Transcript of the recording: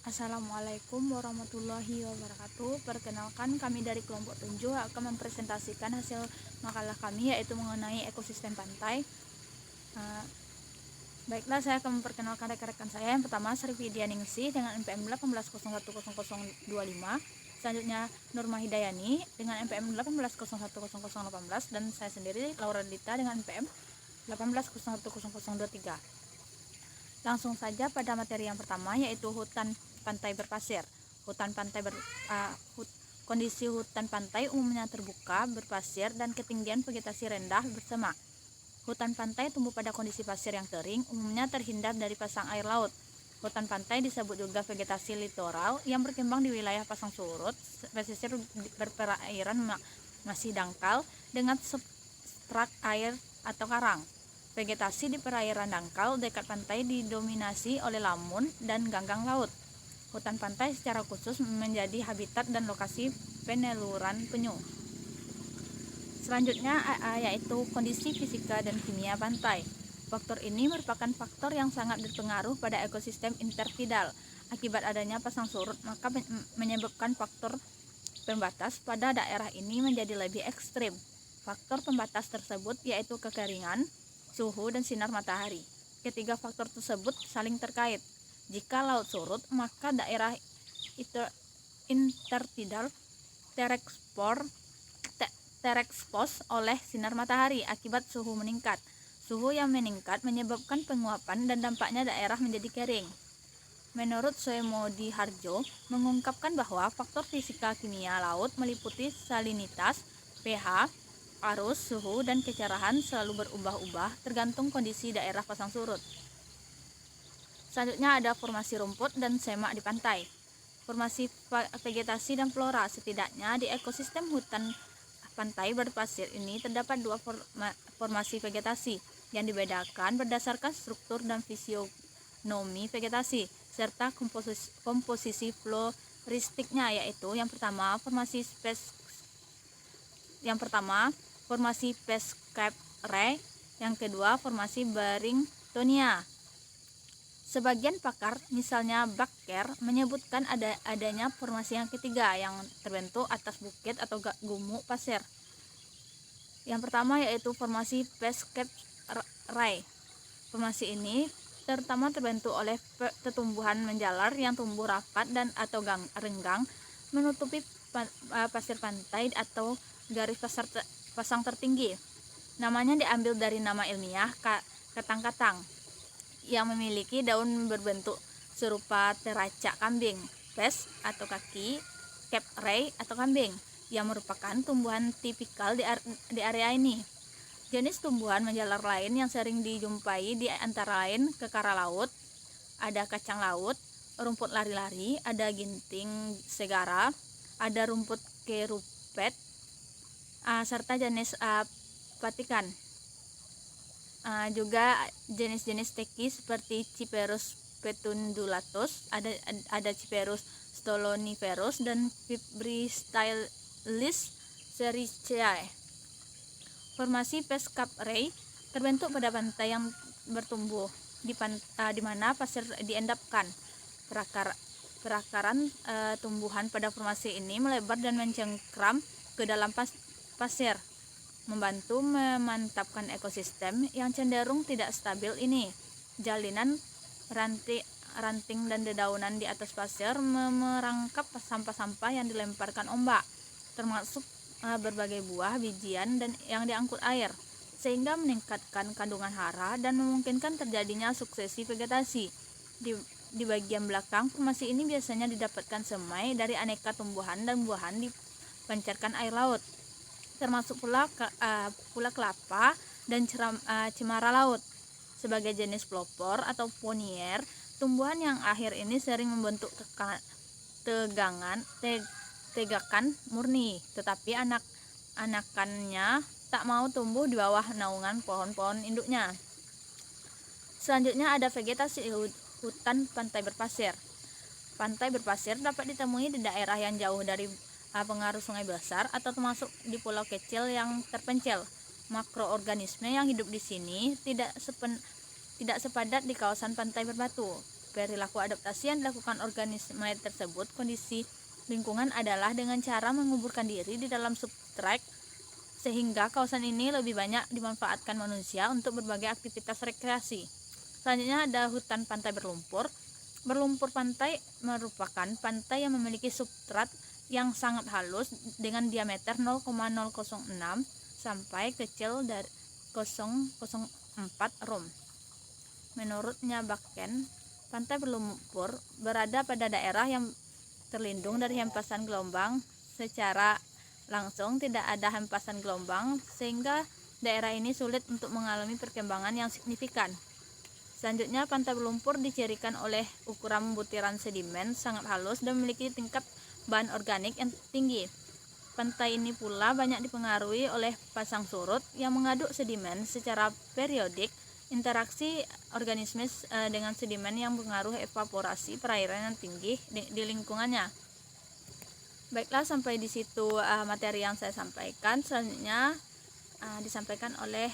Assalamualaikum warahmatullahi wabarakatuh. Perkenalkan, kami dari kelompok 7 akan mempresentasikan hasil makalah kami, yaitu mengenai ekosistem pantai. Baiklah, saya akan memperkenalkan rekan-rekan saya. Yang pertama, Srividia Ningsih dengan NPM 18010025. Selanjutnya, Nurma Hidayani dengan NPM 18010018, dan saya sendiri, Laura Dita, dengan NPM 18010023. Langsung saja pada materi yang pertama, yaitu hutan pantai berpasir. Kondisi hutan pantai umumnya terbuka, berpasir, dan ketinggian vegetasi rendah bersemak. Hutan pantai tumbuh pada kondisi pasir yang kering, umumnya terhindar dari pasang air laut. Hutan pantai disebut juga vegetasi litoral yang berkembang di wilayah pasang surut, pesisir berperairan masih dangkal dengan substrat air atau karang. Vegetasi di perairan dangkal dekat pantai didominasi oleh lamun dan ganggang laut. Hutan pantai secara khusus menjadi habitat dan lokasi peneluran penyu. Selanjutnya yaitu kondisi fisika dan kimia pantai. Faktor ini merupakan faktor yang sangat berpengaruh pada ekosistem intertidal. Akibat adanya pasang surut, maka menyebabkan faktor pembatas pada daerah ini menjadi lebih ekstrim. Faktor pembatas tersebut yaitu kekeringan, suhu, dan sinar matahari. Ketiga faktor tersebut saling terkait. Jika laut surut, maka daerah intertidal terekspos oleh sinar matahari akibat suhu meningkat. Suhu yang meningkat menyebabkan penguapan dan dampaknya daerah menjadi kering. Menurut Soemodi Harjo, mengungkapkan bahwa faktor fisika kimia laut meliputi salinitas, pH, arus, suhu, dan kecerahan selalu berubah-ubah tergantung kondisi daerah pasang surut. Selanjutnya ada formasi rumput dan semak di pantai. Formasi vegetasi dan flora. Setidaknya di ekosistem hutan pantai berpasir ini terdapat dua formasi vegetasi yang dibedakan berdasarkan struktur dan fisionomi vegetasi serta komposisi floristiknya, yaitu yang pertama formasi Pescaire, yang kedua formasi Barringtonia. Sebagian pakar, misalnya Bakker, menyebutkan adanya formasi yang ketiga yang terbentuk atas bukit atau gumuk pasir. Yang pertama yaitu formasi Pescaire. Formasi ini terutama terbentuk oleh tetumbuhan menjalar yang tumbuh rapat dan atau renggang menutupi pasir pantai atau garis pasang tertinggi. Namanya diambil dari nama ilmiah katang-katang yang memiliki daun berbentuk serupa teracak kambing, pes atau kaki, capre atau kambing, yang merupakan tumbuhan tipikal di area ini. Jenis tumbuhan menjalar lain yang sering dijumpai di antara lain kekara laut, ada kacang laut, rumput lari-lari, ada ginting segara, ada rumput kerupet, serta jenis patikan. Juga jenis-jenis teki seperti Cyperus petundulatus, ada Cyperus stoloniferus dan Fibristyllis sericea. Formasi Pescaire terbentuk pada pantai yang bertumbuh di mana pasir diendapkan. Perakaran tumbuhan pada formasi ini melebar dan mencengkram ke dalam pasir, membantu memantapkan ekosistem yang cenderung tidak stabil ini. Jalinan ranting dan dedaunan di atas pasir merangkap sampah-sampah yang dilemparkan ombak, termasuk berbagai buah, bijian, dan yang diangkut air, sehingga meningkatkan kandungan hara dan memungkinkan terjadinya suksesi vegetasi. Di bagian belakang formasi ini biasanya didapatkan semai dari aneka tumbuhan dan buahan dipancarkan air laut, termasuk pula kelapa dan cemara laut. Sebagai jenis pelopor atau ponier, tumbuhan yang akhir ini sering membentuk tegakan murni, tetapi anakannya tak mau tumbuh di bawah naungan pohon-pohon induknya. Selanjutnya ada vegetasi hutan pantai berpasir. Pantai berpasir dapat ditemui di daerah yang jauh dari pengaruh sungai besar atau termasuk di pulau kecil yang terpencil. Makroorganisme yang hidup di sini tidak sepadat di kawasan pantai berbatu. perilaku adaptasi yang dilakukan organisme tersebut, kondisi lingkungan adalah dengan cara menguburkan diri di dalam substrat, sehingga kawasan ini lebih banyak dimanfaatkan manusia untuk berbagai aktivitas rekreasi. Selanjutnya ada hutan pantai berlumpur. Berlumpur pantai merupakan pantai yang memiliki substrat yang sangat halus dengan diameter 0,006 sampai kecil dari 0,04 rom. Menurutnya Bakken, pantai berlumpur berada pada daerah yang terlindung dari hempasan gelombang. Secara langsung tidak ada hempasan gelombang, sehingga daerah ini sulit untuk mengalami perkembangan yang signifikan. Selanjutnya, pantai berlumpur dicirikan oleh ukuran butiran sedimen sangat halus dan memiliki tingkat bahan organik yang tinggi. Pantai ini pula banyak dipengaruhi oleh pasang surut yang mengaduk sedimen secara periodik. Interaksi organisme dengan sedimen yang mengaruhi evaporasi perairan yang tinggi di lingkungannya. Baiklah, sampai di situ materi yang saya sampaikan. Selanjutnya disampaikan oleh